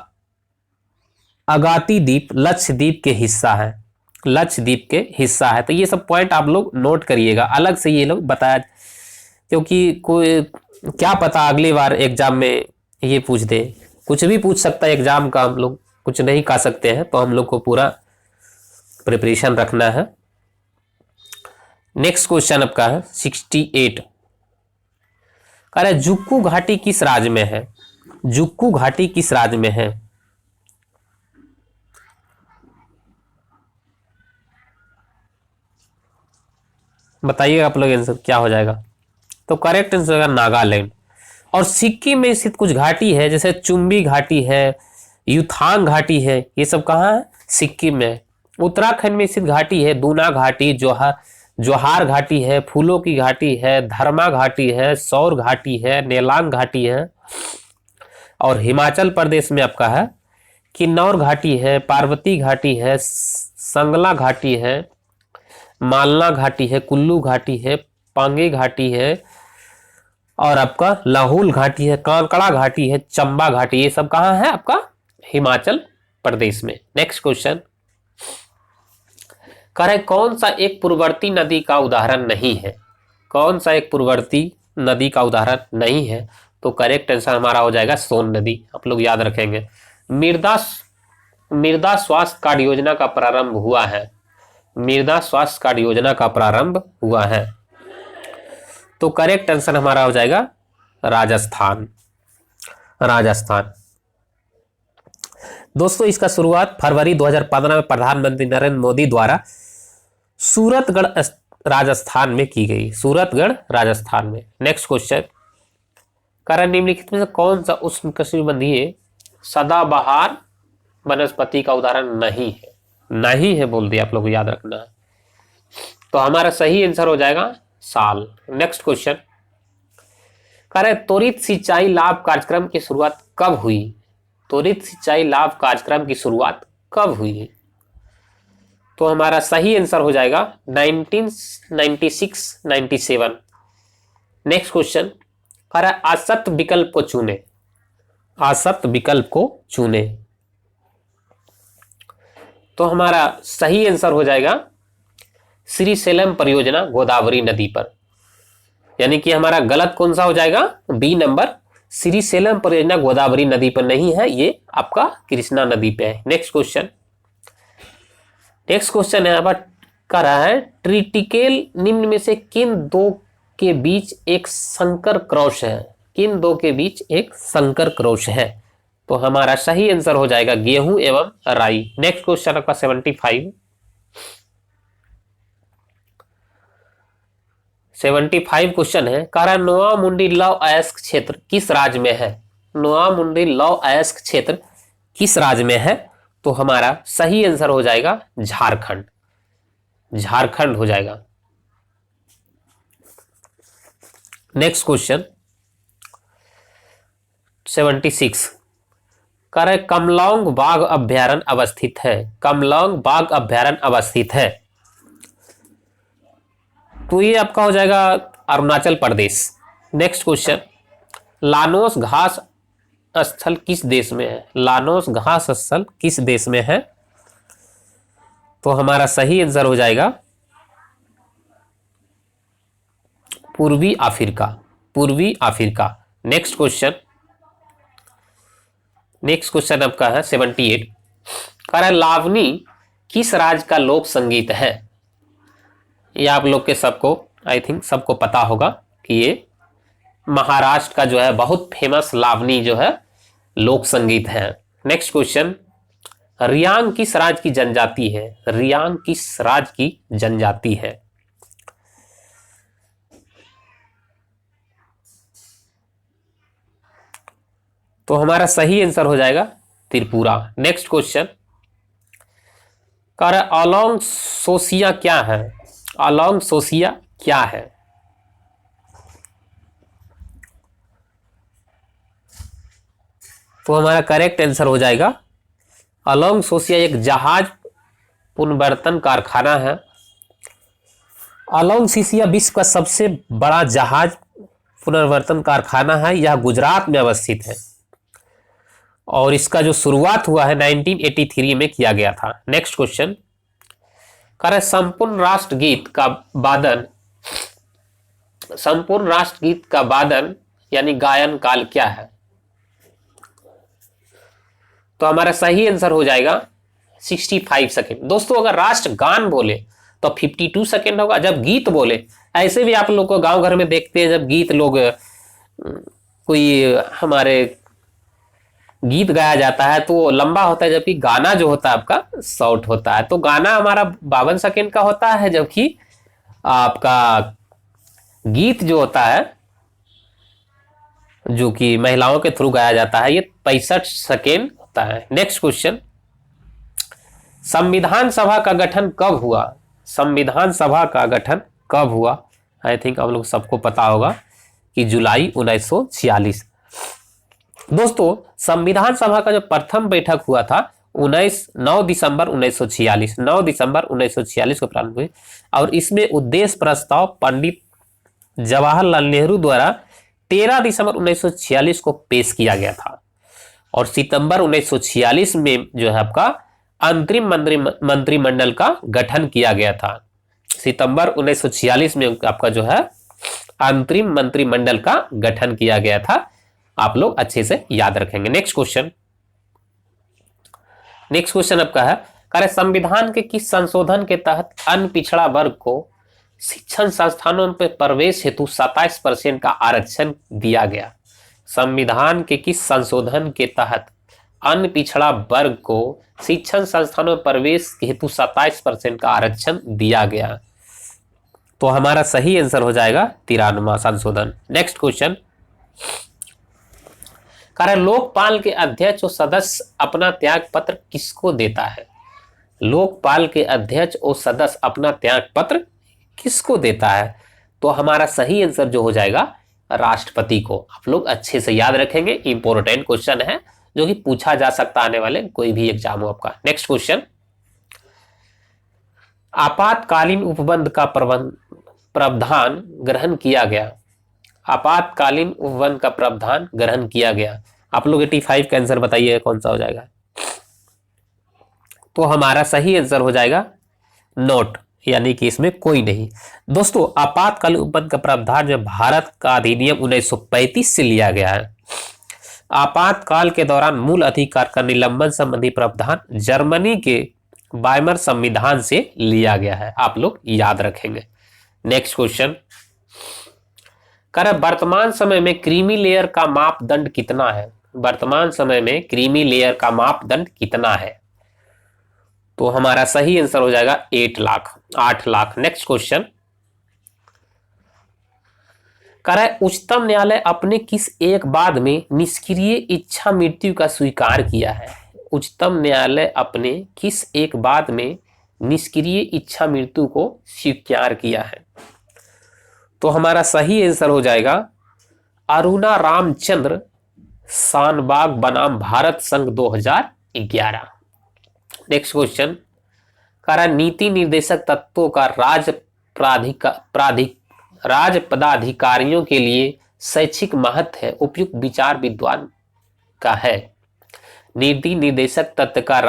अगाती द्वीप लक्षद्वीप के हिस्सा है, लक्षद्वीप के हिस्सा है। तो ये सब पॉइंट आप लोग नोट करिएगा, अलग से ये लोग बताया, क्योंकि कोई क्या पता अगली बार एग्जाम में ये पूछ दे, कुछ भी पूछ सकता है एग्जाम का, हम लोग कुछ नहीं कह सकते हैं, तो हम लोग को पूरा प्रिपरेशन रखना है। नेक्स्ट क्वेश्चन आपका है 68, कह रहा है जुक्कू घाटी किस राज्य में है? जुक्कू घाटी किस राज्य में है? बताइए आप लोग आंसर क्या हो जाएगा। तो करेक्ट आंसर होगा नागालैंड। और सिक्किम में स्थित कुछ घाटी है, जैसे चुम्बी घाटी है, युथांग घाटी है, ये सब कहाँ है? सिक्किम में। उत्तराखंड में स्थित घाटी है दूना घाटी, जोहार घाटी है, फूलों की घाटी है, धर्मा घाटी है, सौर घाटी है, नेलांग घाटी है। और हिमाचल प्रदेश में आपका है किन्नौर घाटी है, पार्वती घाटी है, संगला घाटी है, मालना घाटी है, कुल्लू घाटी है, पांगे घाटी है, और आपका लाहौल घाटी है, कांकड़ा घाटी है, चंबा घाटी। ये सब कहाँ है? आपका हिमाचल प्रदेश में। नेक्स्ट क्वेश्चन, कह रहे कौन सा एक पूर्ववर्ती नदी का उदाहरण नहीं है? कौन सा एक पूर्ववर्ती नदी का उदाहरण नहीं है? तो करेक्ट आंसर हमारा हो जाएगा सोन नदी। आप लोग याद रखेंगे। मृदा स्वास्थ्य कार्ड योजना का प्रारंभ हुआ है, मृदा स्वास्थ्य कार्ड योजना का प्रारंभ हुआ है। तो करेक्ट आंसर हमारा हो जाएगा राजस्थान, राजस्थान। दोस्तों इसका शुरुआत फरवरी 2015 में प्रधानमंत्री नरेंद्र मोदी द्वारा सूरतगढ़ राजस्थान में की गई, सूरतगढ़ राजस्थान में। नेक्स्ट क्वेश्चन, कारण निम्नलिखित में से कौन सा उष्णकटिबंधीय सदाबहार वनस्पति का उदाहरण नहीं है? नहीं है बोल दिया, आप लोग को याद रखना है। तो हमारा सही आंसर हो जाएगा साल। नेक्स्ट क्वेश्चन, कह रहे त्वरित सिंचाई लाभ कार्यक्रम की शुरुआत कब हुई? त्वरित सिंचाई लाभ कार्यक्रम की शुरुआत कब हुई? तो हमारा सही आंसर हो जाएगा 1996-97। नेक्स्ट क्वेश्चन, कह रहा है असत विकल्प को चुने, असत विकल्प को चुने। तो हमारा सही आंसर हो जाएगा श्रीशैलम परियोजना गोदावरी नदी पर। यानी कि हमारा गलत कौन सा हो जाएगा? बी नंबर, श्रीशैलम परियोजना गोदावरी नदी पर नहीं है, ये आपका कृष्णा नदी पे है। नेक्स्ट क्वेश्चन, नेक्स्ट क्वेश्चन है अब कह रहा है ट्रिटिकेल निम्न में से किन दो के बीच एक संकर क्रॉस है? किन दो के बीच एक संकर क्रॉस है? तो हमारा सही आंसर हो जाएगा गेहूं एवं राई। नेक्स्ट क्वेश्चन आपका 75 क्वेश्चन है, कह रहा है नोआमुंडी लौह अयस्क क्षेत्र किस राज्य में है? नोआमुंडी लौह अयस्क क्षेत्र किस राज्य में है? तो हमारा सही आंसर हो जाएगा झारखंड, झारखंड हो जाएगा। नेक्स्ट क्वेश्चन 76, कह रहे कमलौंग बाघ अभ्यारण्य अवस्थित है, कमलौंग बाघ अभ्यारण्य अवस्थित है। तो ये आपका हो जाएगा Arunachal Pradesh. Next question, Llanos घास स्थल किस देश में है? लानोस घास स्थल किस देश में है? तो हमारा सही आंसर हो जाएगा पूर्वी अफ्रीका, पूर्वी Africa. Next question, next question आपका है 78, कह रहा है लावनी किस राज्य का लोक संगीत है? ये आप लोग के सबको आई थिंक सबको पता होगा कि ये महाराष्ट्र का जो है बहुत फेमस लावनी जो है लोक संगीत है। नेक्स्ट क्वेश्चन, रियांग किस राज्य की जनजाति है? रियांग किस राज्य की जनजाति है? तो हमारा सही आंसर हो जाएगा त्रिपुरा। नेक्स्ट क्वेश्चन, कह रहा है अलोंग सोसिया क्या है? अलोंग सोसिया क्या है? तो हमारा करेक्ट आंसर हो जाएगा अलोंग सोसिया एक जहाज पुनर्वर्तन कारखाना है। अलोंग सोसिया विश्व का सबसे बड़ा जहाज पुनर्वर्तन कारखाना है। यह गुजरात में अवस्थित है और इसका जो शुरुआत हुआ है 1983 में किया गया था। नेक्स्ट क्वेश्चन, कह रहे संपूर्ण राष्ट्रगीत का वादन यानी गायन काल क्या है? तो हमारा सही आंसर हो जाएगा 65 सेकेंड। दोस्तों अगर राष्ट्रगान बोले तो 52 सेकेंड होगा। जब गीत बोले, ऐसे भी आप लोग को गांव घर में देखते हैं, जब गीत लोग कोई हमारे गीत गाया जाता है तो वो लंबा होता है, जबकि गाना जो होता है आपका शॉर्ट होता है। तो गाना हमारा 52 सेकेंड का होता है, जबकि आपका गीत जो होता है जो कि महिलाओं के थ्रू गाया जाता है, ये 65 सेकेंड होता है। नेक्स्ट क्वेश्चन, संविधान सभा का गठन कब हुआ? संविधान सभा का गठन कब हुआ? आई थिंक आप लोग सबको पता होगा कि जुलाई 1946। दोस्तों संविधान सभा का जो प्रथम बैठक हुआ था 9 दिसंबर 1946, 9 दिसंबर 1946 को प्रारंभ हुई और इसमें उद्देश्य प्रस्ताव पंडित जवाहरलाल नेहरू द्वारा 13 दिसंबर 1946 को पेश किया गया था और सितंबर 1946 में जो है आपका अंतरिम मंत्रिमंडल का गठन किया गया था। सितंबर 1946 में आपका जो है अंतरिम मंत्रिमंडल का गठन किया गया था। आप लोग अच्छे से याद रखेंगे। नेक्स्ट क्वेश्चन आपका है, कह संविधान के किस संशोधन के तहत अन्य पिछड़ा वर्ग को शिक्षण संस्थानों में प्रवेश हेतु 27% का आरक्षण दिया गया? संविधान के किस संशोधन के तहत अन्य पिछड़ा वर्ग को शिक्षण संस्थानों में प्रवेश हेतु 27% का आरक्षण दिया गया? तो हमारा सही आंसर हो जाएगा 93वां संशोधन। नेक्स्ट क्वेश्चन, कारण लोकपाल के अध्यक्ष और सदस्य अपना त्याग पत्र किसको देता है? लोकपाल के अध्यक्ष और सदस्य अपना त्याग पत्र किसको देता है? तो हमारा सही आंसर जो हो जाएगा राष्ट्रपति को। आप लोग अच्छे से याद रखेंगे, इंपॉर्टेंट क्वेश्चन है जो कि पूछा जा सकता आने वाले कोई भी एग्जाम हो आपका। नेक्स्ट क्वेश्चन, आपातकालीन उपबंध का प्रावधान ग्रहण किया गया। आपातकालीन उपबंध का प्रावधान ग्रहण किया गया। आप लोग 85 का आंसर बताइए कौन सा हो जाएगा? तो हमारा सही आंसर हो जाएगा नोट, यानी कि इसमें कोई नहीं। दोस्तों आपातकालीन उपबंध का प्रावधान जो भारत का अधिनियम 1935 से लिया गया है। आपातकाल के दौरान मूल अधिकार का निलंबन संबंधी प्रावधान जर्मनी के वाइमर संविधान से लिया गया है। आप लोग याद रखेंगे। नेक्स्ट क्वेश्चन, वर्तमान समय में क्रीमी लेयर का मापदंड कितना है? वर्तमान समय में क्रीमी लेयर का मापदंड कितना है? तो हमारा सही आंसर हो जाएगा 8 लाख। नेक्स्ट क्वेश्चन, उच्चतम न्यायालय अपने किस एक वाद में निष्क्रिय इच्छा मृत्यु का स्वीकार किया है? उच्चतम न्यायालय अपने किस एक वाद में निष्क्रिय इच्छा मृत्यु को स्वीकार किया है? तो हमारा सही आंसर हो जाएगा अरुणा रामचंद्र शानबाग बनाम भारत संघ 2011। नेक्स्ट क्वेश्चन, नीति निर्देशक तत्वों का राज्य पदाधिकारियों के लिए शैक्षिक महत्व है उपयुक्त विचार विद्वान का है। नीति निर्देशक तत्व का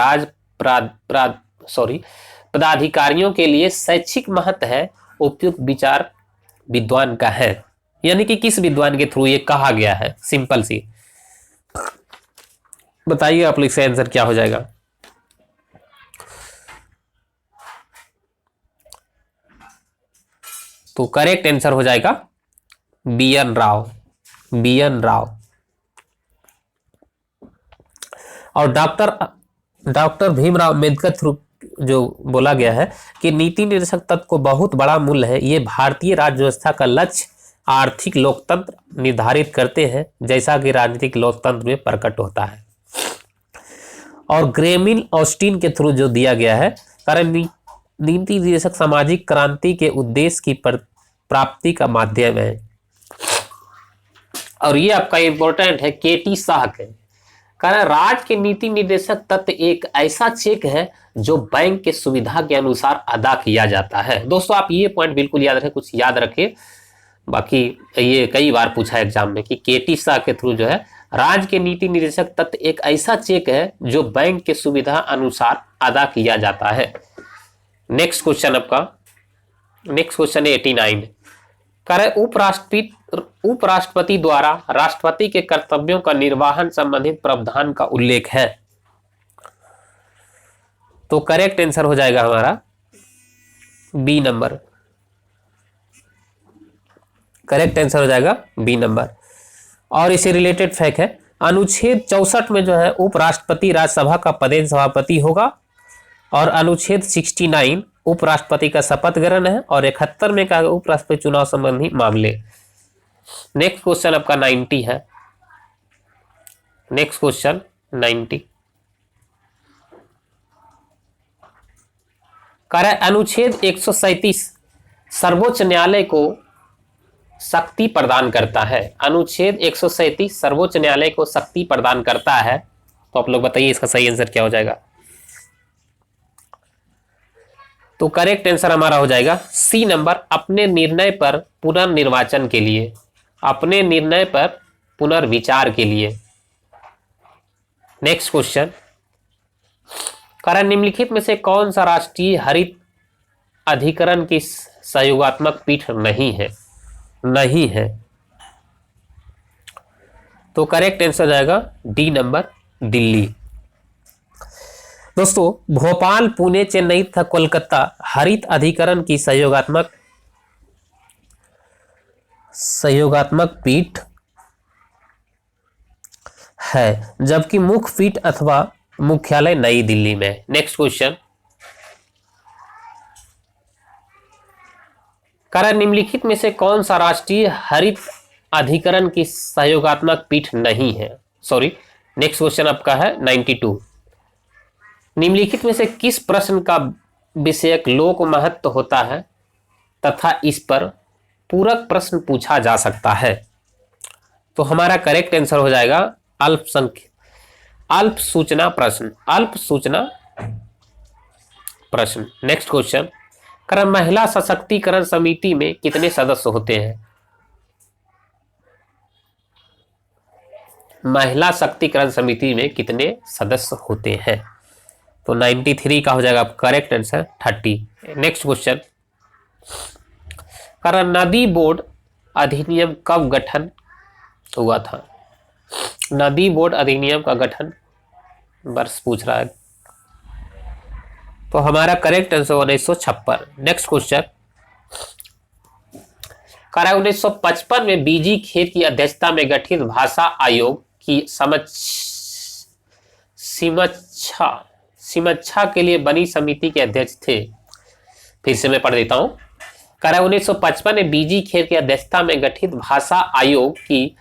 पदाधिकारियों के लिए शैक्षिक महत्व है उपयुक्त विचार विद्वान का है, यानी कि किस विद्वान के थ्रू ये कहा गया है? सिंपल सी बताइए आप लोग, इसका आंसर क्या हो जाएगा? तो करेक्ट आंसर हो जाएगा BN राव। BN राव। और डॉक्टर भीमराव अम्बेडकर थ्रू जो बोला गया है कि नीति निर्देशक तत्व को बहुत बड़ा मूल्य है, ये भारतीय राज्य व्यवस्था का लक्ष्य आर्थिक लोकतंत्र निर्धारित करते हैं, जैसा कि राजनीतिक लोकतंत्र में प्रकट होता है। और ग्रेमिन ऑस्टिन के थ्रू जो दिया गया है, कारण नीति निर्देशक सामाजिक क्रांति के उद्देश्य की प्राप्ति का माध्यम है। और ये आपका इंपॉर्टेंट है, KT शाह के कारण राज्य के नीति निर्देशक तत्व एक ऐसा चेक है जो बैंक के सुविधा के अनुसार अदा किया जाता है। दोस्तों आप ये पॉइंट बिल्कुल याद रखें, कुछ याद रखें, बाकी ये कई बार पूछा है एग्जाम में कि KT शाह के थ्रू जो है राज्य के नीति निर्देशक तत्व एक ऐसा चेक है जो बैंक के सुविधा अनुसार अदा किया जाता है। नेक्स्ट क्वेश्चन आपका, नेक्स्ट क्वेश्चन 89 कारण उपराष्ट्रपति द्वारा राष्ट्रपति के कर्तव्यों का निर्वहन संबंधित प्रावधान का उल्लेख है। तो करेक्ट आंसर हो जाएगा हमारा बी नंबर, करेक्ट आंसर हो जाएगा बी नंबर। और इसे रिलेटेड फैक्ट है, अनुच्छेद 64 में जो है उपराष्ट्रपति राज्यसभा का पदेन सभापति होगा, और अनुच्छेद 69 उपराष्ट्रपति का शपथ ग्रहण है, और 71 में कहा उपराष्ट्रपति चुनाव संबंधी मामले। नेक्स्ट क्वेश्चन आपका 90 है, नेक्स्ट क्वेश्चन 90 कार्य अनुच्छेद 137 सर्वोच्च न्यायालय को शक्ति प्रदान करता है। अनुच्छेद 137 सर्वोच्च न्यायालय को शक्ति प्रदान करता है। तो आप लोग बताइए इसका सही आंसर क्या हो जाएगा। तो करेक्ट आंसर हमारा हो जाएगा सी नंबर, अपने निर्णय पर पुनर्निर्वाचन के लिए, अपने निर्णय पर पुनर्विचार के लिए। नेक्स्ट क्वेश्चन, कारण निम्नलिखित में से कौन सा राष्ट्रीय हरित अधिकरण की सहयोगात्मक पीठ नहीं है? नहीं है। तो करेक्ट आंसर जाएगा डी नंबर, दिल्ली। दोस्तों भोपाल, पुणे, चेन्नई तथा कोलकाता हरित अधिकरण की सहयोगात्मक पीठ है, जबकि मुख्य पीठ अथवा मुख्यालय नई दिल्ली में। नेक्स्ट क्वेश्चन, कारण निम्नलिखित में से कौन सा राष्ट्रीय हरित अधिकरण की सहयोगात्मक पीठ नहीं है? सॉरी, नेक्स्ट क्वेश्चन आपका है 92, निम्नलिखित में से किस प्रश्न का विषयक लोक महत्व होता है तथा इस पर पूरक प्रश्न पूछा जा सकता है? तो हमारा करेक्ट आंसर हो जाएगा अल्प सूचना प्रश्न, अल्प सूचना प्रश्न। नेक्स्ट क्वेश्चन, कारण महिला सशक्तिकरण समिति में कितने सदस्य होते हैं? महिला शक्तिकरण समिति में कितने सदस्य होते हैं? तो 93 का हो जाएगा करेक्ट आंसर 30। नेक्स्ट क्वेश्चन, कारण नदी बोर्ड अधिनियम कब गठन हुआ था? नदी बोर्ड अधिनियम का गठन वर्ष पूछ रहा है, तो हमारा करेक्ट आंसर 1956। नेक्स्ट क्वेश्चन, कारण 1955 में बीजी खेर की अध्यक्षता में गठित भाषा आयोग की समीक्षा के लिए बनी समिति के अध्यक्ष थे। फिर से मैं पढ़ देता हूं, कारण 1955 में बीजी खेर की अध्यक्षता में गठित भाषा आयोग की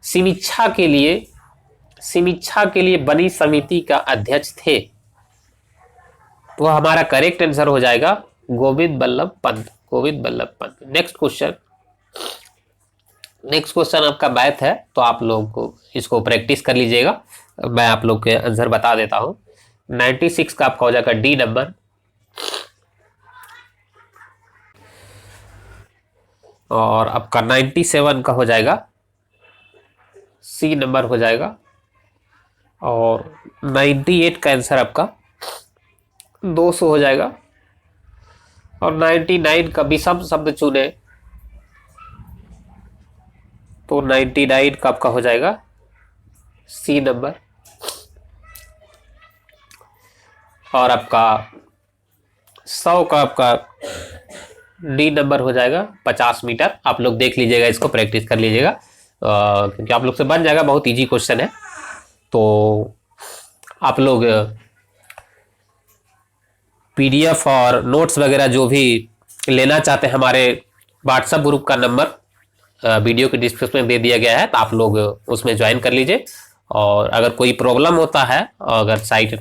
समीक्षा के लिए बनी समिति का अध्यक्ष थे। तो हमारा करेक्ट आंसर हो जाएगा गोविंद बल्लभ पंत, गोविंद बल्लभ पंत। नेक्स्ट क्वेश्चन आपका मैथ है, तो आप लोगों को इसको प्रैक्टिस कर लीजिएगा। मैं आप लोग के आंसर बता देता हूं। 96 का आपका हो जाएगा डी नंबर, और आपका 97 का हो जाएगा सी नंबर हो जाएगा, और 98 का आंसर आपका 200 हो जाएगा, और 99 का विषम शब्द चुने तो 99 का आपका हो जाएगा सी नंबर, और आपका 100 का आपका डी नंबर हो जाएगा 50 मीटर। आप लोग देख लीजिएगा, इसको प्रैक्टिस कर लीजिएगा। क्योंकि आप लोग से बन जाएगा, बहुत इजी क्वेश्चन है। तो आप लोग पीडीएफ और नोट्स वगैरह जो भी लेना चाहते हैं, हमारे व्हाट्सएप ग्रुप का नंबर वीडियो के डिस्क्रिप्शन में दे दिया गया है, तो आप लोग उसमें ज्वाइन कर लीजिए। और अगर कोई प्रॉब्लम होता है, अगर साइट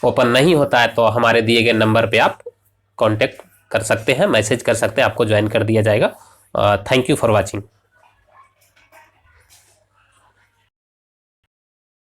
ओपन नहीं होता है, तो हमारे दिए गए नंबर पे आप कांटेक्ट कर सकते हैं, मैसेज कर सकते हैं, आपको ज्वाइन कर दिया जाएगा। Thank you for watching.